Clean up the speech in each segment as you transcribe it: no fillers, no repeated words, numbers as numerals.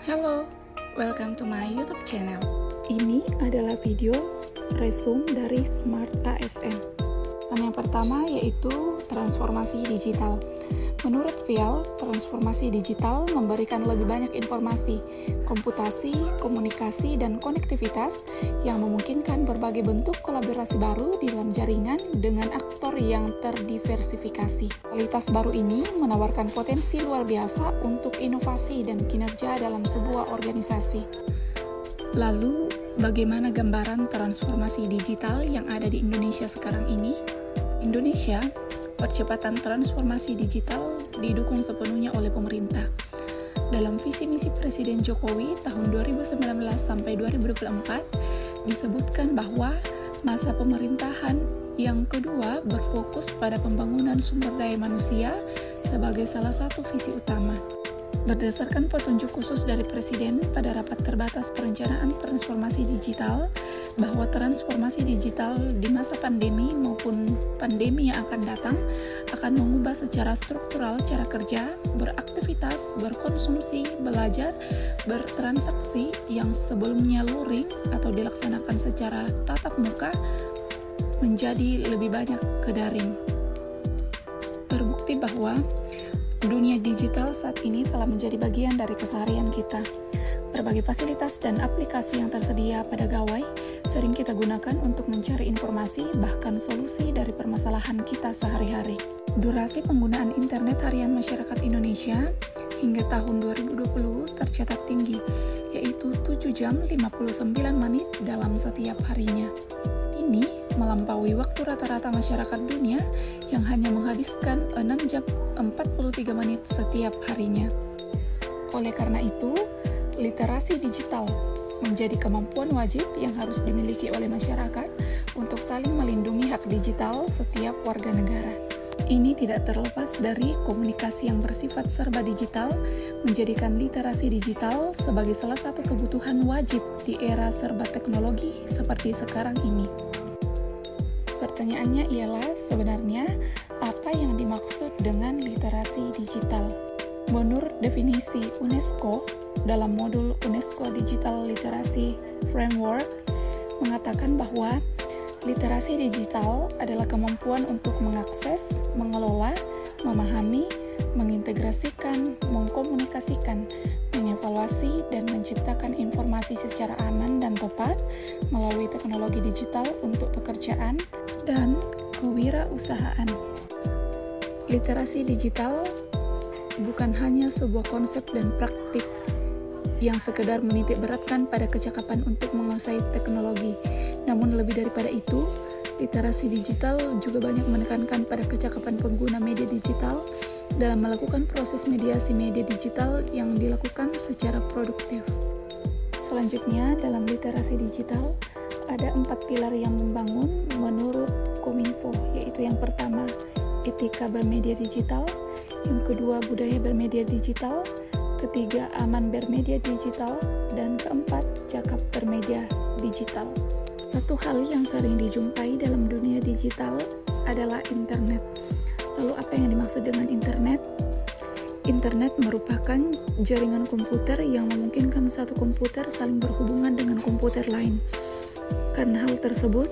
Halo, welcome to my YouTube channel. Ini adalah video resume dari Smart ASN. Yang pertama yaitu transformasi digital. Menurut Vial, transformasi digital memberikan lebih banyak informasi, komputasi, komunikasi, dan konektivitas yang memungkinkan berbagai bentuk kolaborasi baru di dalam jaringan dengan aktor yang terdiversifikasi. Kualitas baru ini menawarkan potensi luar biasa untuk inovasi dan kinerja dalam sebuah organisasi. Lalu, bagaimana gambaran transformasi digital yang ada di Indonesia sekarang ini? Indonesia, percepatan transformasi digital didukung sepenuhnya oleh pemerintah. Dalam visi misi Presiden Jokowi tahun 2019 sampai 2024 disebutkan bahwa masa pemerintahan yang kedua berfokus pada pembangunan sumber daya manusia sebagai salah satu visi utama. Berdasarkan petunjuk khusus dari Presiden pada rapat terbatas perencanaan transformasi digital, bahwa transformasi digital di masa pandemi maupun pandemi yang akan datang akan mengubah secara struktural cara kerja, beraktivitas, berkonsumsi, belajar, bertransaksi yang sebelumnya luring atau dilaksanakan secara tatap muka menjadi lebih banyak ke daring. Terbukti bahwa dunia digital saat ini telah menjadi bagian dari keseharian kita. Berbagai fasilitas dan aplikasi yang tersedia pada gawai sering kita gunakan untuk mencari informasi, bahkan solusi dari permasalahan kita sehari-hari. Durasi penggunaan internet harian masyarakat Indonesia hingga tahun 2020 tercatat tinggi, yaitu 7 jam 59 menit dalam setiap harinya. Ini melampaui waktu rata-rata masyarakat dunia yang hanya menghabiskan 6 jam 43 menit setiap harinya. Oleh karena itu, literasi digital menjadi kemampuan wajib yang harus dimiliki oleh masyarakat untuk saling melindungi hak digital setiap warga negara. Ini tidak terlepas dari komunikasi yang bersifat serba digital, menjadikan literasi digital sebagai salah satu kebutuhan wajib di era serba teknologi seperti sekarang ini. Pertanyaannya ialah sebenarnya apa yang dimaksud dengan literasi digital? Menurut definisi UNESCO dalam modul UNESCO Digital Literacy Framework mengatakan bahwa literasi digital adalah kemampuan untuk mengakses, mengelola, memahami, mengintegrasikan, mengkomunikasikan, mengevaluasi, dan menciptakan informasi secara aman dan tepat melalui teknologi digital untuk pekerjaan dan kewirausahaan. Literasi digital bukan hanya sebuah konsep dan praktik yang sekedar menitik beratkan pada kecakapan untuk menguasai teknologi. Namun lebih daripada itu, literasi digital juga banyak menekankan pada kecakapan pengguna media digital dalam melakukan proses mediasi media digital yang dilakukan secara produktif. Selanjutnya, dalam literasi digital, ada 4 pilar yang membangun menurut Kominfo, yaitu yang pertama, etika bermedia digital, yang kedua, budaya bermedia digital, ketiga, aman bermedia digital, dan keempat, cakap bermedia digital. Satu hal yang sering dijumpai dalam dunia digital adalah internet. Lalu apa yang dimaksud dengan internet? Internet merupakan jaringan komputer yang memungkinkan satu komputer saling berhubungan dengan komputer lain. Karena hal tersebut,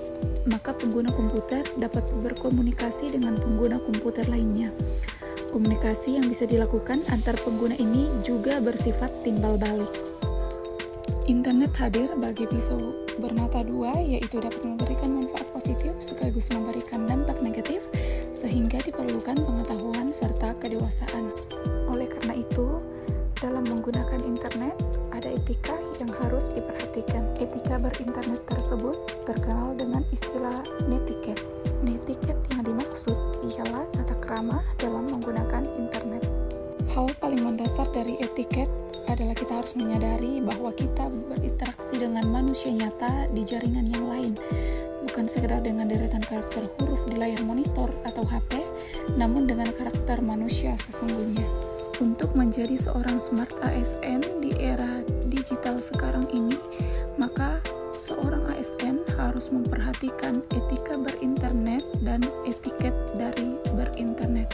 maka pengguna komputer dapat berkomunikasi dengan pengguna komputer lainnya. Komunikasi yang bisa dilakukan antar pengguna ini juga bersifat timbal balik. Internet hadir bagi pisau bermata dua, yaitu dapat memberikan manfaat positif sekaligus memberikan dampak negatif, sehingga diperlukan pengetahuan serta kedewasaan. Oleh karena itu, dalam menggunakan internet, ada etika yang harus diperhatikan. Etika berinternet tersebut terkenal dengan istilah netiquette. Netiquette yang dimaksud ialah tata krama dalam menggunakan internet. Hal paling mendasar dari etiket adalah kita harus menyadari bahwa kita berinteraksi dengan manusia nyata di jaringan yang lain, bukan sekedar dengan deretan karakter huruf di layar monitor atau HP, namun dengan karakter manusia sesungguhnya. Untuk menjadi seorang Smart ASN di era digital sekarang ini, maka seorang ASN harus memperhatikan etika berinternet dan etiket dari berinternet.